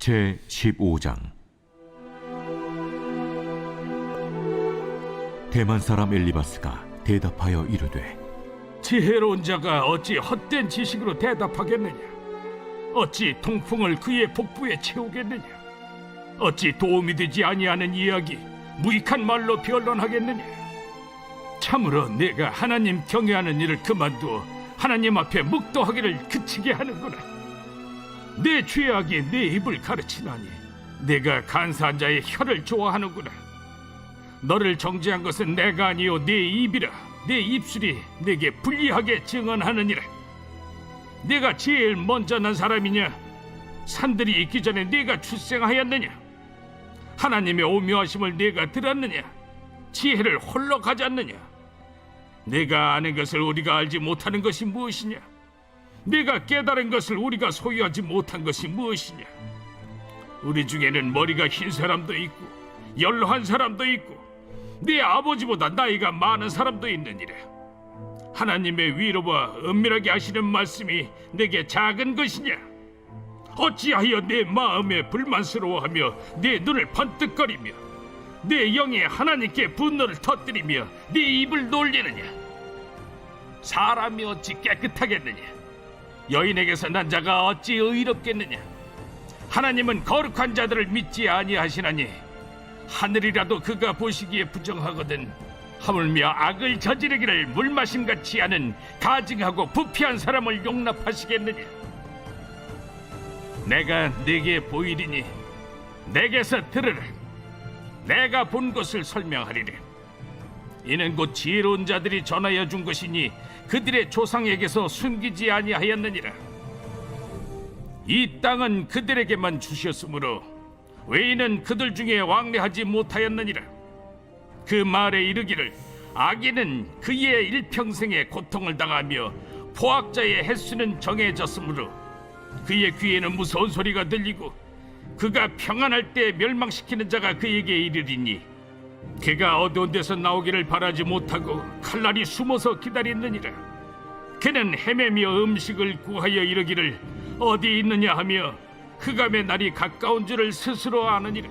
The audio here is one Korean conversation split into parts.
제15장. 대만 사람 엘리바스가 대답하여 이르되, 지혜로운 자가 어찌 헛된 지식으로 대답하겠느냐? 어찌 통풍을 그의 복부에 채우겠느냐? 어찌 도움이 되지 아니하는 이야기 무익한 말로 변론하겠느냐? 참으로 내가 하나님 경외하는 일을 그만두어 하나님 앞에 묵도하기를 그치게 하는구나. 내 죄악이 내 입을 가르치나니 내가 간사한 자의 혀를 좋아하는구나. 너를 정죄한 것은 내가 아니요 내 입이라. 내 입술이 내게 불리하게 증언하느니라. 내가 제일 먼저 난 사람이냐? 산들이 있기 전에 내가 출생하였느냐? 하나님의 오묘하심을 내가 들었느냐? 지혜를 홀로 가졌느냐? 내가 아는 것을 우리가 알지 못하는 것이 무엇이냐? 내가 깨달은 것을 우리가 소유하지 못한 것이 무엇이냐? 우리 중에는 머리가 흰 사람도 있고 연로한 사람도 있고 네 아버지보다 나이가 많은 사람도 있느니라. 하나님의 위로와 은밀하게 하시는 말씀이 내게 작은 것이냐? 어찌하여 내 마음에 불만스러워하며 내 눈을 번뜩거리며 내 영에 하나님께 분노를 터뜨리며 네 입을 놀리느냐? 사람이 어찌 깨끗하겠느냐? 여인에게서 난 자가 어찌 의롭겠느냐? 하나님은 거룩한 자들을 믿지 아니하시나니 하늘이라도 그가 보시기에 부정하거든 하물며 악을 저지르기를 물마심같이 하는 가증하고 부패한 사람을 용납하시겠느냐? 내가 네게 보이리니 내게서 들으라. 내가 본 것을 설명하리라. 이는 곧 지혜로운 자들이 전하여 준 것이니 그들의 조상에게서 숨기지 아니하였느니라. 이 땅은 그들에게만 주셨으므로 외인은 그들 중에 왕래하지 못하였느니라. 그 말에 이르기를 악인은 그의 일평생에 고통을 당하며 포악자의 횟수는 정해졌으므로 그의 귀에는 무서운 소리가 들리고 그가 평안할 때 멸망시키는 자가 그에게 이르리니 그가 어두운 데서 나오기를 바라지 못하고 칼날이 숨어서 기다리느니라. 그는 헤매며 음식을 구하여 이르기를 어디 있느냐 하며 흑암의 날이 가까운 줄을 스스로 아느니라.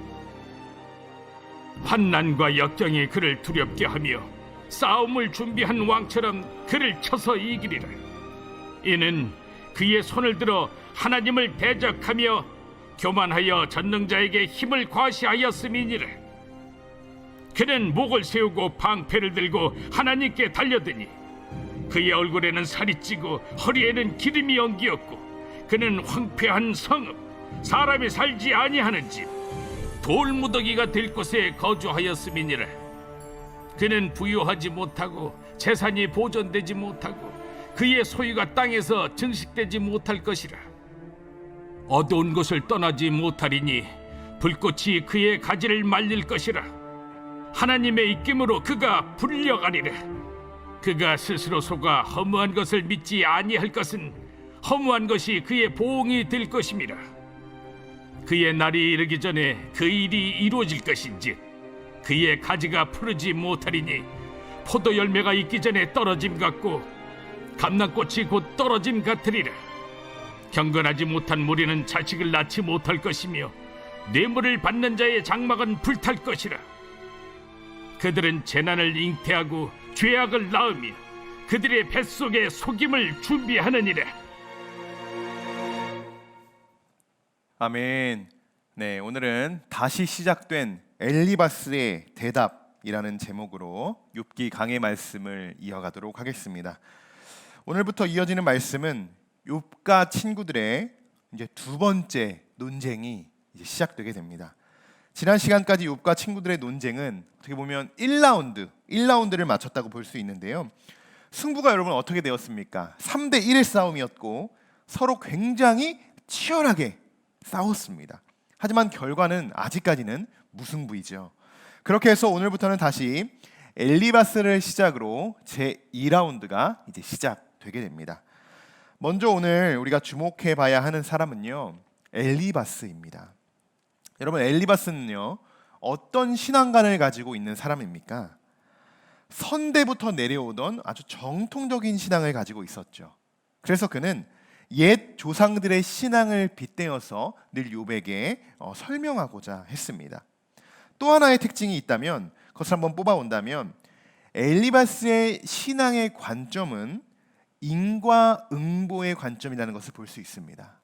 환난과 역경이 그를 두렵게 하며 싸움을 준비한 왕처럼 그를 쳐서 이기리라. 이는 그의 손을 들어 하나님을 대적하며 교만하여 전능자에게 힘을 과시하였음이니라. 그는 목을 세우고 방패를 들고 하나님께 달려드니 그의 얼굴에는 살이 찌고 허리에는 기름이 엉기었고 그는 황폐한 성읍 사람이 살지 아니하는 집 돌무더기가 될 곳에 거주하였음이니라. 그는 부유하지 못하고 재산이 보존되지 못하고 그의 소유가 땅에서 증식되지 못할 것이라. 어두운 곳을 떠나지 못하리니 불꽃이 그의 가지를 말릴 것이라. 하나님의 입김으로 그가 불려가리라. 그가 스스로 속아 허무한 것을 믿지 아니할 것은 허무한 것이 그의 보응이 될 것임이라. 그의 날이 이르기 전에 그 일이 이루어질 것인즉 그의 가지가 푸르지 못하리니 포도 열매가 있기 전에 떨어짐 같고 감람꽃이 곧 떨어짐 같으리라. 경건하지 못한 무리는 자식을 낳지 못할 것이며 뇌물을 받는 자의 장막은 불탈 것이라. 그들은 재난을 잉태하고 죄악을 낳으며 그들의 뱃속에 속임을 준비하느니라. 아멘. 네, 오늘은 다시 시작된 엘리바스의 대답이라는 제목으로 욥기 강의 말씀을 이어가도록 하겠습니다. 오늘부터 이어지는 말씀은 욥과 친구들의 이제 두 번째 논쟁이 이제 시작되게 됩니다. 지난 시간까지 욥과 친구들의 논쟁은 어떻게 보면 1라운드를 마쳤다고 볼 수 있는데요. 승부가 여러분 어떻게 되었습니까? 3대 1의 싸움이었고 서로 굉장히 치열하게 싸웠습니다. 하지만 결과는 아직까지는 무승부이죠. 그렇게 해서 오늘부터는 다시 엘리바스를 시작으로 제2라운드가 이제 시작되게 됩니다. 먼저 오늘 우리가 주목해 봐야 하는 사람은요, 엘리바스입니다. 여러분, 엘리바스는요 어떤 신앙관을 가지고 있는 사람입니까? 선대부터 내려오던 아주 정통적인 신앙을 가지고 있었죠. 그래서 그는 옛 조상들의 신앙을 빗대어서 늘 욥에게 설명하고자 했습니다. 또 하나의 특징이 있다면 그것을 한번 뽑아온다면 엘리바스의 신앙의 관점은 인과응보의 관점이라는 것을 볼 수 있습니다.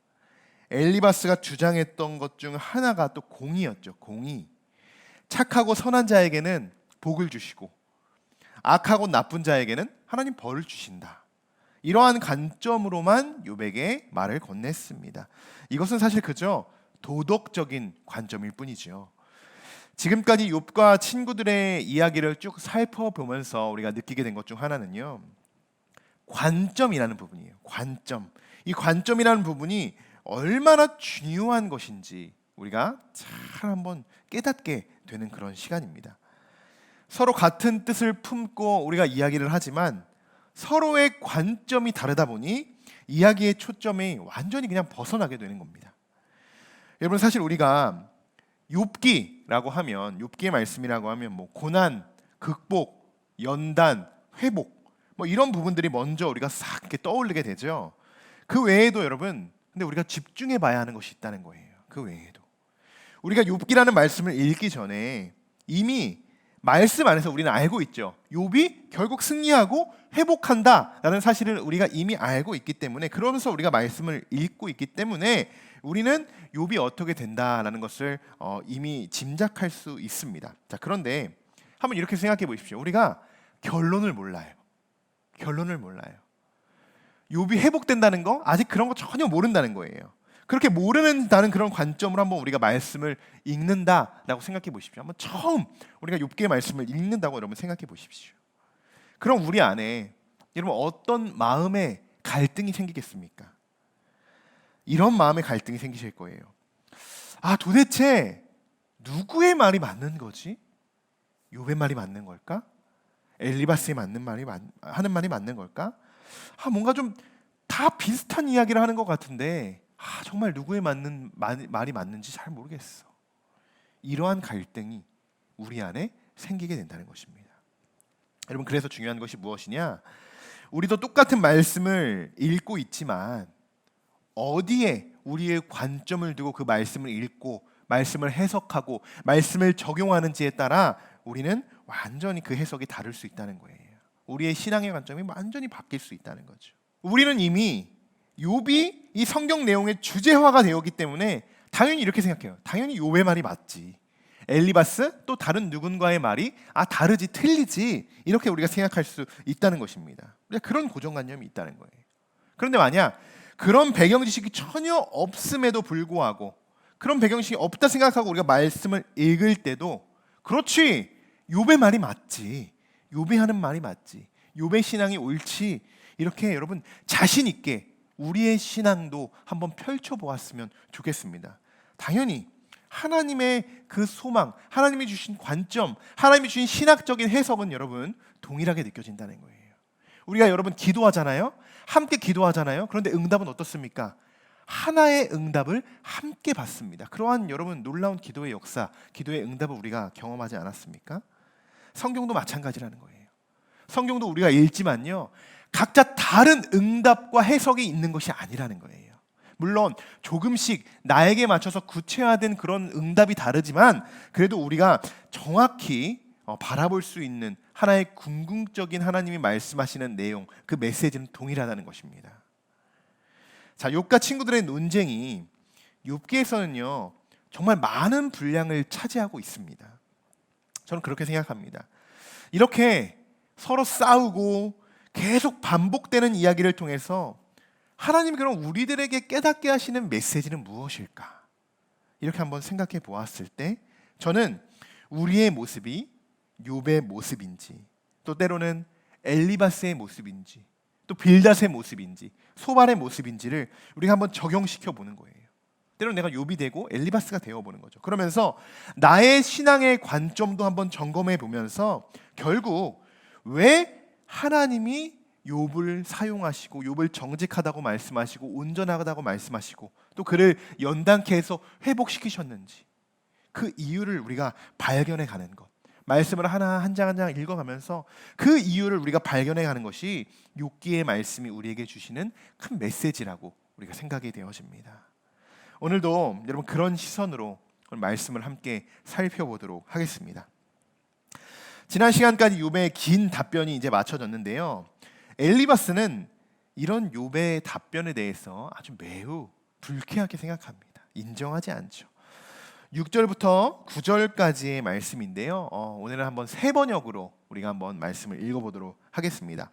엘리바스가 주장했던 것 중 하나가 또 공의였죠. 공의. 착하고 선한 자에게는 복을 주시고 악하고 나쁜 자에게는 하나님 벌을 주신다. 이러한 관점으로만 욥에게 말을 건넸습니다. 이것은 사실 그저 도덕적인 관점일 뿐이죠. 지금까지 욥과 친구들의 이야기를 쭉 살펴보면서 우리가 느끼게 된 것 중 하나는요, 관점이라는 부분이에요. 관점. 이 관점이라는 부분이 얼마나 중요한 것인지 우리가 잘 한번 깨닫게 되는 그런 시간입니다. 서로 같은 뜻을 품고 우리가 이야기를 하지만 서로의 관점이 다르다 보니 이야기의 초점이 완전히 그냥 벗어나게 되는 겁니다. 여러분, 사실 우리가 욥기라고 하면, 욥기의 말씀이라고 하면 뭐 고난, 극복, 연단, 회복 뭐 이런 부분들이 먼저 우리가 싹 이렇게 떠올리게 되죠. 그 외에도 여러분, 근데 우리가 집중해 봐야 하는 것이 있다는 거예요. 그 외에도 우리가 욥기라는 말씀을 읽기 전에 이미 말씀 안에서 우리는 알고 있죠. 욥이 결국 승리하고 회복한다라는 사실을 우리가 이미 알고 있기 때문에, 그러면서 우리가 말씀을 읽고 있기 때문에 우리는 욥이 어떻게 된다라는 것을 이미 짐작할 수 있습니다. 자, 그런데 한번 이렇게 생각해 보십시오. 우리가 결론을 몰라요. 결론을 몰라요. 욥이 회복된다는 거 아직 그런 거 전혀 모른다는 거예요. 그렇게 모르는다는 그런 관점으로 한번 우리가 말씀을 읽는다라고 생각해 보십시오. 한번 처음 우리가 욥기의 말씀을 읽는다고 여러분 생각해 보십시오. 그럼 우리 안에 여러분 어떤 마음의 갈등이 생기겠습니까? 이런 마음의 갈등이 생기실 거예요. 아, 도대체 누구의 말이 맞는 거지? 욥의 말이 맞는 걸까? 엘리바스의 하는 말이 맞는 걸까? 아, 뭔가 좀 다 비슷한 이야기를 하는 것 같은데 정말 누구의 말이 맞는지 잘 모르겠어. 이러한 갈등이 우리 안에 생기게 된다는 것입니다. 여러분, 그래서 중요한 것이 무엇이냐? 우리도 똑같은 말씀을 읽고 있지만 어디에 우리의 관점을 두고 그 말씀을 읽고 말씀을 해석하고 말씀을 적용하는지에 따라 우리는 완전히 그 해석이 다를 수 있다는 거예요. 우리의 신앙의 관점이 완전히 바뀔 수 있다는 거죠. 우리는 이미 욥이 이 성경 내용의 주제화가 되었기 때문에 당연히 이렇게 생각해요. 당연히 욥의 말이 맞지. 엘리바스 또 다른 누군가의 말이 다르지, 틀리지, 이렇게 우리가 생각할 수 있다는 것입니다. 그런 고정관념이 있다는 거예요. 그런데 만약 그런 배경 지식이 전혀 없음에도 불구하고, 그런 배경 지식이 없다 생각하고 우리가 말씀을 읽을 때도 그렇지, 욥의 말이 맞지, 욥이 하는 말이 맞지, 욥의 신앙이 옳지, 이렇게 여러분 자신 있게 우리의 신앙도 한번 펼쳐보았으면 좋겠습니다. 당연히 하나님의 그 소망, 하나님이 주신 관점, 하나님이 주신 신학적인 해석은 여러분 동일하게 느껴진다는 거예요. 우리가 여러분 기도하잖아요. 함께 기도하잖아요. 그런데 응답은 어떻습니까? 하나의 응답을 함께 받습니다. 그러한 여러분 놀라운 기도의 역사, 기도의 응답을 우리가 경험하지 않았습니까? 성경도 마찬가지라는 거예요. 성경도 우리가 읽지만요, 각자 다른 응답과 해석이 있는 것이 아니라는 거예요. 물론 조금씩 나에게 맞춰서 구체화된 그런 응답이 다르지만 그래도 우리가 정확히 바라볼 수 있는 하나의 궁극적인 하나님이 말씀하시는 내용, 그 메시지는 동일하다는 것입니다. 자, 욥과 친구들의 논쟁이 욥기에서는요 정말 많은 분량을 차지하고 있습니다. 저는 그렇게 생각합니다. 이렇게 서로 싸우고 계속 반복되는 이야기를 통해서 하나님이 그럼 우리들에게 깨닫게 하시는 메시지는 무엇일까? 이렇게 한번 생각해 보았을 때 저는 우리의 모습이 욥의 모습인지, 또 때로는 엘리바스의 모습인지, 또 빌닷의 모습인지, 소발의 모습인지를 우리가 한번 적용시켜 보는 거예요. 때로는 내가 욥이 되고 엘리바스가 되어 보는 거죠. 그러면서 나의 신앙의 관점도 한번 점검해 보면서 결국 왜 하나님이 욥을 사용하시고 욥을 정직하다고 말씀하시고 온전하다고 말씀하시고 또 그를 연단케 해서 회복시키셨는지, 그 이유를 우리가 발견해 가는 것, 말씀을 하나 한 장 한 장 읽어가면서 그 이유를 우리가 발견해 가는 것이 욥기의 말씀이 우리에게 주시는 큰 메시지라고 우리가 생각이 되어집니다. 오늘도 여러분 그런 시선으로 오늘 말씀을 함께 살펴보도록 하겠습니다. 지난 시간까지 욥의 긴 답변이 이제 마쳐졌는데요. 엘리바스는 이런 욥의 답변에 대해서 아주 매우 불쾌하게 생각합니다. 인정하지 않죠. 6절부터 9절까지의 말씀인데요. 오늘은 한번 세 번역으로 우리가 한번 말씀을 읽어보도록 하겠습니다.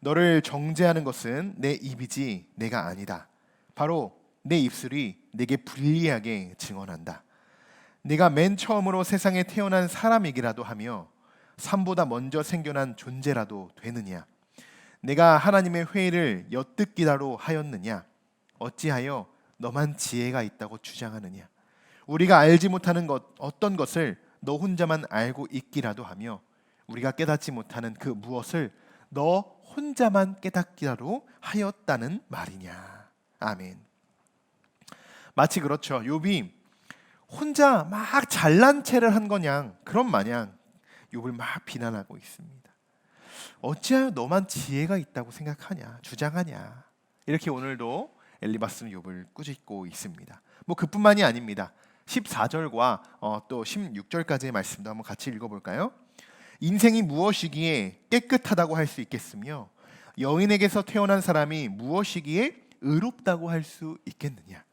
너를 정죄하는 것은 내 입이지 내가 아니다. 바로 내 입술이 내게 불리하게 증언한다. 네가 맨 처음으로 세상에 태어난 사람이기라도 하며 삶보다 먼저 생겨난 존재라도 되느냐? 내가 하나님의 회의를 엿듣기라도 하였느냐? 어찌하여 너만 지혜가 있다고 주장하느냐? 우리가 알지 못하는 어떤 것을 너 혼자만 알고 있기라도 하며 우리가 깨닫지 못하는 그 무엇을 너 혼자만 깨닫기라도 하였다는 말이냐? 아멘. 마치 그렇죠. 욥이 혼자 막 잘난 체를 한 거냥 그런 마냥 욥을 막 비난하고 있습니다. 어찌하여 너만 지혜가 있다고 생각하냐, 주장하냐. 이렇게 오늘도 엘리바스는 욥을 꾸짖고 있습니다. 뭐 그뿐만이 아닙니다. 14절과 또 16절까지의 말씀도 한번 같이 읽어볼까요? 인생이 무엇이기에 깨끗하다고 할 수 있겠으며 여인에게서 태어난 사람이 무엇이기에 의롭다고 할 수 있겠느냐?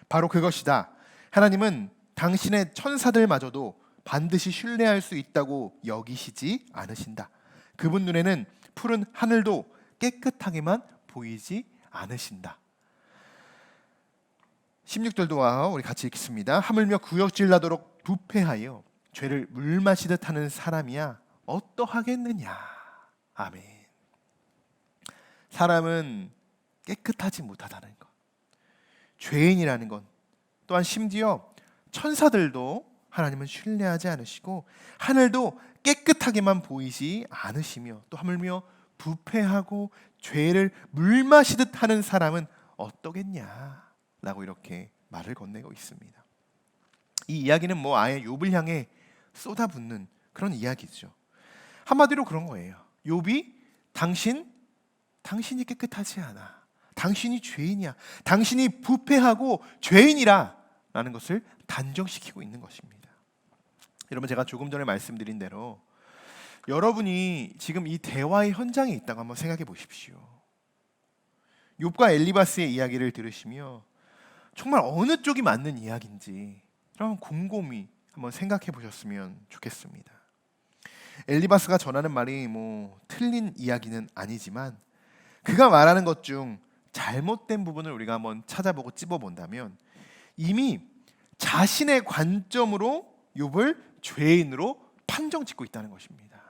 바로 그것이다. 하나님은 당신의 천사들마저도 반드시 신뢰할 수 있다고 여기시지 않으신다. 그분 눈에는 푸른 하늘도 깨끗하게만 보이지 않으신다. 16절도 우리 같이 읽겠습니다. 하물며 구역질 나도록 부패하여 죄를 물 마시듯 하는 사람이야 어떠하겠느냐. 아멘. 사람은 깨끗하지 못하다는 것, 죄인이라는 것, 또한 심지어 천사들도 하나님은 신뢰하지 않으시고 하늘도 깨끗하게만 보이지 않으시며 또 하물며 부패하고 죄를 물 마시듯 하는 사람은 어떠겠냐 라고 이렇게 말을 건네고 있습니다. 이 이야기는 뭐 아예 욥을 향해 쏟아붓는 그런 이야기죠. 한마디로 그런 거예요. 욥이 당신이 깨끗하지 않아. 당신이 죄인이야. 당신이 부패하고 죄인이라 라는 것을 단정시키고 있는 것입니다. 여러분, 제가 조금 전에 말씀드린 대로 여러분이 지금 이 대화의 현장에 있다고 한번 생각해 보십시오. 욥과 엘리바스의 이야기를 들으시며 정말 어느 쪽이 맞는 이야기인지 여러분 곰곰이 한번 생각해 보셨으면 좋겠습니다. 엘리바스가 전하는 말이 뭐 틀린 이야기는 아니지만 그가 말하는 것 중 잘못된 부분을 우리가 한번 찾아보고 찝어본다면 이미 자신의 관점으로 욥을 죄인으로 판정짓고 있다는 것입니다.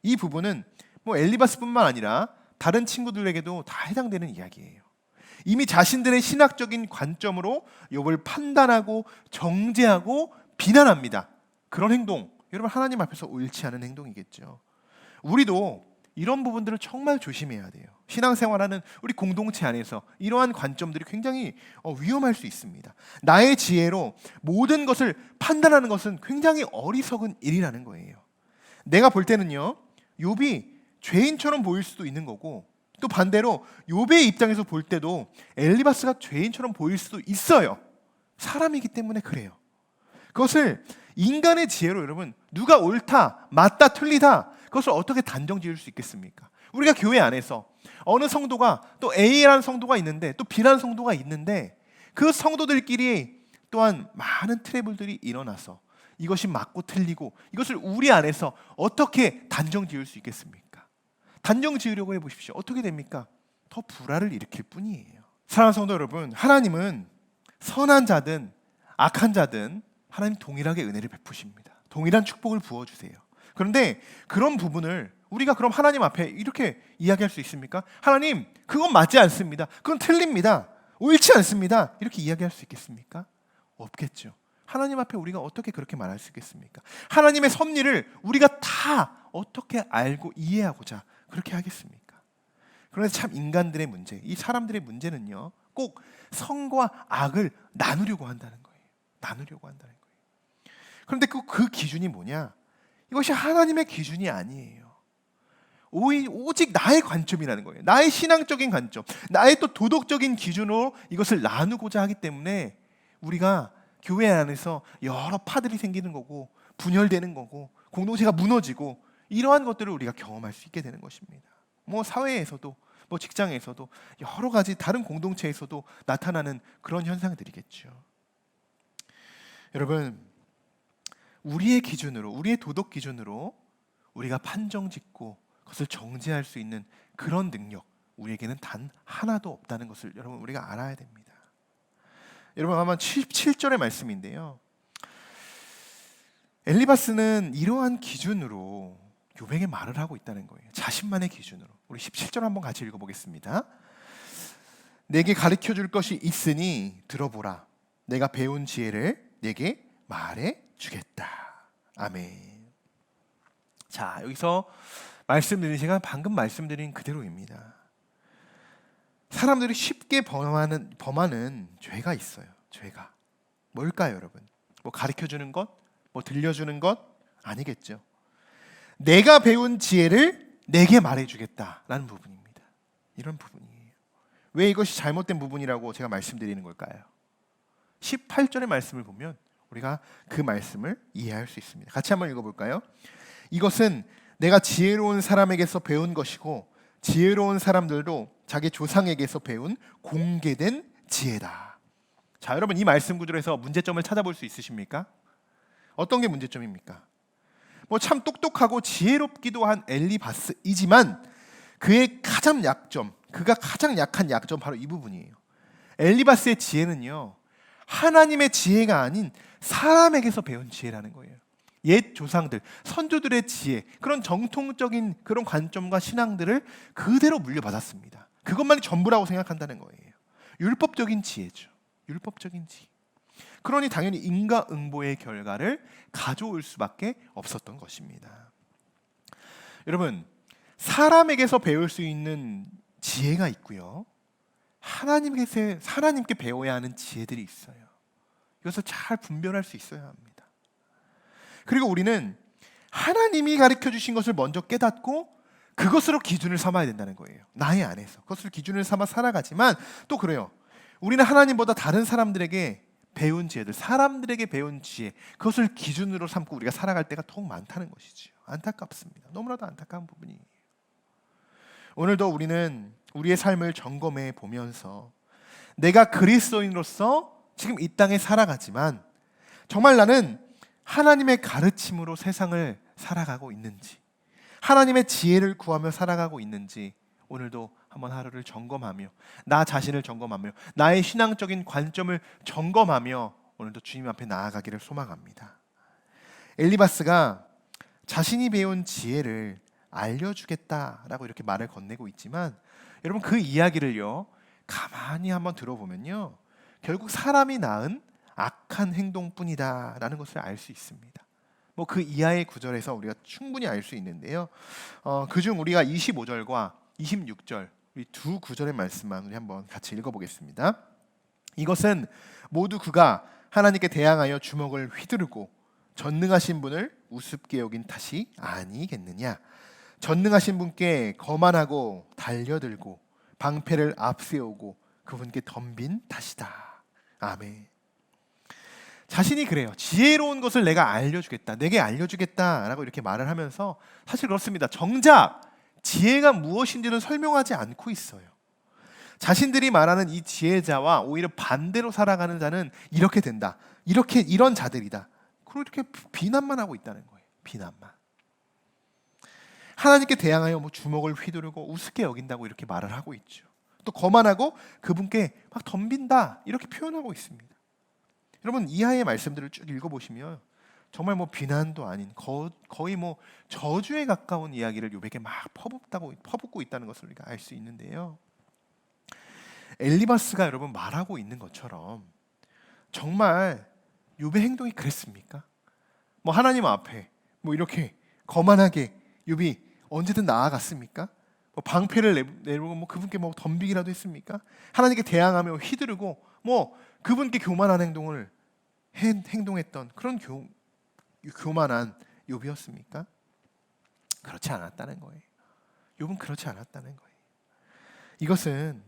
이 부분은 뭐 엘리바스뿐만 아니라 다른 친구들에게도 다 해당되는 이야기예요. 이미 자신들의 신학적인 관점으로 욥을 판단하고 정죄하고 비난합니다. 그런 행동, 여러분 하나님 앞에서 옳지 않은 행동이겠죠. 우리도 이런 부분들을 정말 조심해야 돼요. 신앙생활하는 우리 공동체 안에서 이러한 관점들이 굉장히 위험할 수 있습니다. 나의 지혜로 모든 것을 판단하는 것은 굉장히 어리석은 일이라는 거예요. 내가 볼 때는요, 욥이 죄인처럼 보일 수도 있는 거고 또 반대로 욥의 입장에서 볼 때도 엘리바스가 죄인처럼 보일 수도 있어요. 사람이기 때문에 그래요. 그것을 인간의 지혜로 여러분 누가 옳다, 맞다, 틀리다 그것을 어떻게 단정 지을 수 있겠습니까? 우리가 교회 안에서 어느 성도가 또 A라는 성도가 있는데 또 B라는 성도가 있는데 그 성도들끼리 또한 많은 트러블들이 일어나서 이것이 맞고 틀리고 이것을 우리 안에서 어떻게 단정 지을 수 있겠습니까? 단정 지으려고 해보십시오. 어떻게 됩니까? 더 불화를 일으킬 뿐이에요. 사랑하는 성도 여러분, 하나님은 선한 자든 악한 자든 하나님 동일하게 은혜를 베푸십니다. 동일한 축복을 부어주세요. 그런데 그런 부분을 우리가 그럼 하나님 앞에 이렇게 이야기할 수 있습니까? 하나님, 그건 맞지 않습니다. 그건 틀립니다. 옳지 않습니다. 이렇게 이야기할 수 있겠습니까? 없겠죠. 하나님 앞에 우리가 어떻게 그렇게 말할 수 있겠습니까? 하나님의 섭리를 우리가 다 어떻게 알고 이해하고자 그렇게 하겠습니까? 그런데 참 인간들의 문제, 이 사람들의 문제는요, 꼭 선과 악을 나누려고 한다는 거예요. 나누려고 한다는 거예요. 그런데 그 기준이 뭐냐? 이것이 하나님의 기준이 아니에요. 오직 나의 관점이라는 거예요. 나의 신앙적인 관점, 나의 또 도덕적인 기준으로 이것을 나누고자 하기 때문에 우리가 교회 안에서 여러 파들이 생기는 거고 분열되는 거고 공동체가 무너지고 이러한 것들을 우리가 경험할 수 있게 되는 것입니다. 뭐 사회에서도 뭐 직장에서도 여러 가지 다른 공동체에서도 나타나는 그런 현상들이겠죠. 여러분, 우리의 기준으로, 우리의 도덕 기준으로 우리가 판정짓고 그것을 정죄할 수 있는 그런 능력, 우리에게는 단 하나도 없다는 것을 여러분 우리가 알아야 됩니다. 여러분, 아마 17절의 말씀인데요, 엘리바스는 이러한 기준으로 욥에게 말을 하고 있다는 거예요. 자신만의 기준으로. 우리 17절 한번 같이 읽어보겠습니다. 내게 가르쳐줄 것이 있으니 들어보라. 내가 배운 지혜를 내게 말해주겠다. 아멘. 자, 여기서 말씀드린, 제가 방금 말씀드린 그대로입니다. 사람들이 쉽게 범하는 죄가 있어요. 죄가 뭘까요, 여러분? 뭐 가르쳐주는 것, 뭐 들려주는 것 아니겠죠. 내가 배운 지혜를 내게 말해주겠다라는 부분입니다. 이런 부분이에요. 왜 이것이 잘못된 부분이라고 제가 말씀드리는 걸까요? 18절의 말씀을 보면 우리가 그 말씀을 이해할 수 있습니다. 같이 한번 읽어볼까요? 이것은 내가 지혜로운 사람에게서 배운 것이고 지혜로운 사람들도 자기 조상에게서 배운 공개된 지혜다. 자, 여러분, 이 말씀 구조에서 문제점을 찾아볼 수 있으십니까? 어떤 게 문제점입니까? 뭐 참 똑똑하고 지혜롭기도 한 엘리바스이지만 그의 가장 약점, 그가 가장 약한 약점 바로 이 부분이에요. 엘리바스의 지혜는요, 하나님의 지혜가 아닌 사람에게서 배운 지혜라는 거예요. 옛 조상들, 선조들의 지혜, 그런 정통적인 그런 관점과 신앙들을 그대로 물려받았습니다. 그것만이 전부라고 생각한다는 거예요. 율법적인 지혜죠. 율법적인 지혜. 그러니 당연히 인과응보의 결과를 가져올 수밖에 없었던 것입니다. 여러분, 사람에게서 배울 수 있는 지혜가 있고요, 하나님께 배워야 하는 지혜들이 있어요. 이것을 잘 분별할 수 있어야 합니다. 그리고 우리는 하나님이 가르쳐 주신 것을 먼저 깨닫고 그것으로 기준을 삼아야 된다는 거예요. 나의 안에서 그것을 기준을 삼아 살아가지만 또 그래요. 우리는 하나님보다 다른 사람들에게 배운 지혜들, 사람들에게 배운 지혜, 그것을 기준으로 삼고 우리가 살아갈 때가 더욱 많다는 것이죠. 안타깝습니다. 너무나도 안타까운 부분이에요. 오늘도 우리는 우리의 삶을 점검해 보면서 내가 그리스도인으로서 지금 이 땅에 살아가지만 정말 나는 하나님의 가르침으로 세상을 살아가고 있는지, 하나님의 지혜를 구하며 살아가고 있는지 오늘도 한번 하루를 점검하며 나 자신을 점검하며 나의 신앙적인 관점을 점검하며 오늘도 주님 앞에 나아가기를 소망합니다. 엘리바스가 자신이 배운 지혜를 알려주겠다라고 이렇게 말을 건네고 있지만 여러분, 그 이야기를요 가만히 한번 들어보면요 결국 사람이 낳은 악한 행동뿐이다라는 것을 알 수 있습니다. 뭐 그 이하의 구절에서 우리가 충분히 알 수 있는데요. 그중 우리가 25절과 26절 이 두 구절의 말씀만 우리 한번 같이 읽어보겠습니다. 이것은 모두 그가 하나님께 대항하여 주먹을 휘두르고 전능하신 분을 우습게 여긴 탓이 아니겠느냐. 전능하신 분께 거만하고 달려들고 방패를 앞세우고 그분께 덤빈 탓이다. 아멘. 자신이 그래요. 지혜로운 것을 내가 알려주겠다, 내게 알려주겠다라고 이렇게 말을 하면서 사실 그렇습니다. 정작 지혜가 무엇인지는 설명하지 않고 있어요. 자신들이 말하는 이 지혜자와 오히려 반대로 살아가는 자는 이렇게 된다, 이런 자들이다, 그리고 이렇게 비난만 하고 있다는 거예요. 비난만. 하나님께 대항하여 뭐 주먹을 휘두르고 우습게 여긴다고 이렇게 말을 하고 있죠. 또 거만하고 그분께 막 덤빈다 이렇게 표현하고 있습니다. 여러분, 이하의 말씀들을 쭉 읽어보시면 정말 뭐 비난도 아닌 거의 뭐 저주에 가까운 이야기를 욥에게 막 퍼붓고 있다는 것을 우리가 알 수 있는데요. 엘리바스가 여러분 말하고 있는 것처럼 정말 욥의 행동이 그랬습니까? 뭐 하나님 앞에 뭐 이렇게 거만하게 욥이 언제든 나아갔습니까? 뭐 방패를 내리고 뭐 그분께 뭐 덤비기라도 했습니까? 하나님께 대항하며 휘두르고 뭐 그분께 교만한 행동을 행동했던 그런 교만한 욥이었습니까? 그렇지 않았다는 거예요. 욥은 그렇지 않았다는 거예요. 이것은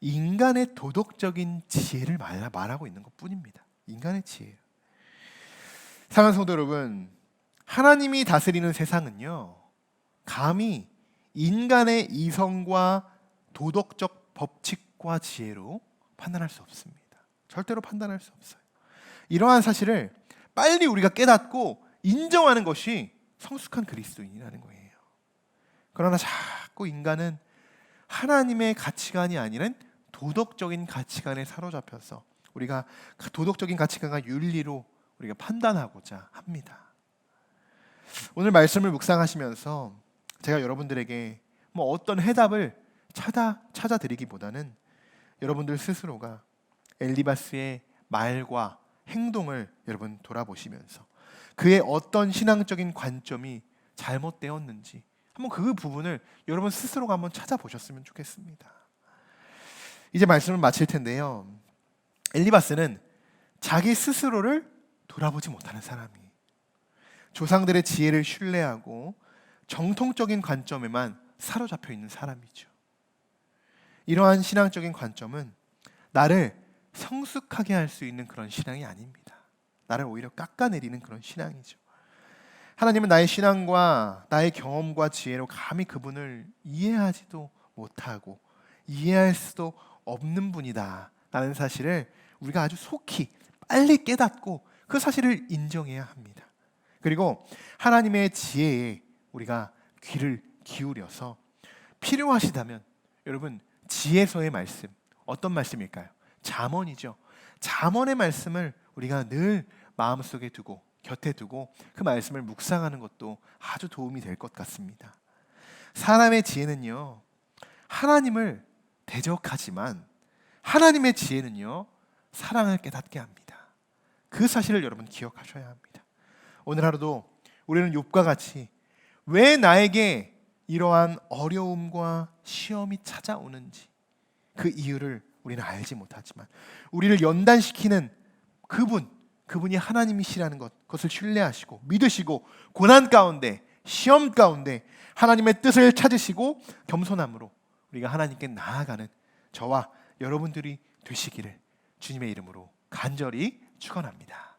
인간의 도덕적인 지혜를 말하고 있는 것뿐입니다. 인간의 지혜예요. 사랑하는 성도 여러분, 하나님이 다스리는 세상은요, 감히 인간의 이성과 도덕적 법칙과 지혜로 판단할 수 없습니다. 절대로 판단할 수 없어요. 이러한 사실을 빨리 우리가 깨닫고 인정하는 것이 성숙한 그리스도인이라는 거예요. 그러나 자꾸 인간은 하나님의 가치관이 아니라 도덕적인 가치관에 사로잡혀서 우리가 그 도덕적인 가치관과 윤리로 우리가 판단하고자 합니다. 오늘 말씀을 묵상하시면서 제가 여러분들에게 뭐 어떤 해답을 찾아드리기보다는 여러분들 스스로가 엘리바스의 말과 행동을 여러분 돌아보시면서 그의 어떤 신앙적인 관점이 잘못되었는지 한번 그 부분을 여러분 스스로가 한번 찾아보셨으면 좋겠습니다. 이제 말씀을 마칠 텐데요. 엘리바스는 자기 스스로를 돌아보지 못하는 사람이에요. 조상들의 지혜를 신뢰하고 정통적인 관점에만 사로잡혀 있는 사람이죠. 이러한 신앙적인 관점은 나를 성숙하게 할 수 있는 그런 신앙이 아닙니다. 나를 오히려 깎아내리는 그런 신앙이죠. 하나님은 나의 신앙과 나의 경험과 지혜로 감히 그분을 이해하지도 못하고 이해할 수도 없는 분이다 라는 사실을 우리가 아주 속히 빨리 깨닫고 그 사실을 인정해야 합니다. 그리고 하나님의 지혜에 우리가 귀를 기울여서 필요하시다면 여러분 지혜서의 말씀 어떤 말씀일까요? 잠언이죠. 잠언의 말씀을 우리가 늘 마음속에 두고 곁에 두고 그 말씀을 묵상하는 것도 아주 도움이 될 것 같습니다. 사람의 지혜는요 하나님을 대적하지만 하나님의 지혜는요 사랑을 깨닫게 합니다. 그 사실을 여러분 기억하셔야 합니다. 오늘 하루도 우리는 욥과 같이 왜 나에게 이러한 어려움과 시험이 찾아오는지 그 이유를 우리는 알지 못하지만 우리를 연단시키는 그분이 하나님이시라는 그것을 신뢰하시고 믿으시고 고난 가운데 시험 가운데 하나님의 뜻을 찾으시고 겸손함으로 우리가 하나님께 나아가는 저와 여러분들이 되시기를 주님의 이름으로 간절히 축원합니다.